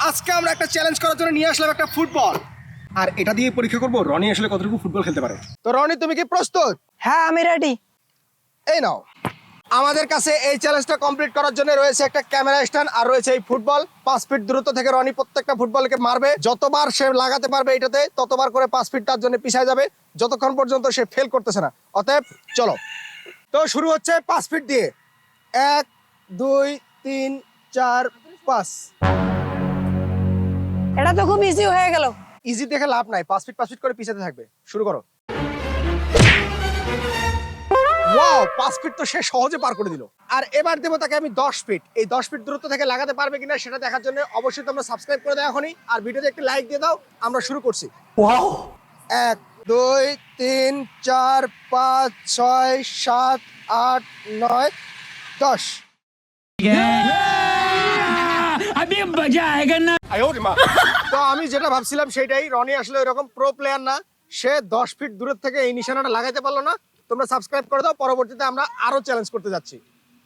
আজকে আমরা একটা চ্যালেঞ্জ করার জন্য নিয়ে আসলাম একটা ফুটবল, আর এটা দিয়ে পরীক্ষা করব রনি আসলে কতটুকু ফুটবল খেলতে পারে। তো রনি, তুমি কি প্রস্তুত? হ্যাঁ আমি রেডি। এই নাও, আমাদের কাছে এই চ্যালেঞ্জটা কমপ্লিট করার জন্য রয়েছে একটা ক্যামেরা স্ট্যান্ড আর রয়েছে এই ফুটবল। 5 ফিট দূরত্ব থেকে রনি প্রত্যেকটা ফুটবলকে মারবে, যতবার সে লাগাতে পারবে এটাতে ততবার করে 5 ফিট তার জন্য পিছায় যাবে, যতক্ষণ পর্যন্ত সে ফেল করতেছে না। অতএব চলো, তো শুরু হচ্ছে 5 ফিট দিয়ে। 1 2 3 4 5। এটা তো খুব ইজি হয়ে গেল। ইজি দেখে লাভ নাই, 5 ফিট 5 ফিট করে পিছাতে থাকবে। শুরু করো। ওয়াও, 5 ফিট তো সে সহজে পার করে দিল। আর এবার দেবো তাকে আমি 10 ফিট। এই 10 ফিট দূরত্ব থেকে লাগাতে পারবে কিনা সেটা দেখার জন্য অবশ্যই তোমরা সাবস্ক্রাইব করে দাও এখনই, আর ভিডিওতে একটি লাইক দিয়ে দাও। আমরা শুরু করছি। ওয়াও 1 2 3 4 5 6 7 8 9 10। अभी मजा आएगा ना। তো আমি যেটা ভাবছিলাম সেটাই, রনি আসলে এরকম প্রো প্লেয়ার না। সে 10 ফিট দূরের থেকে এই নিশানাটা লাগাইতে পারলো না। তোমরা সাবস্ক্রাইব করে দাও, পরবর্তীতে আমরা আরো চ্যালেঞ্জ করতে যাচ্ছি।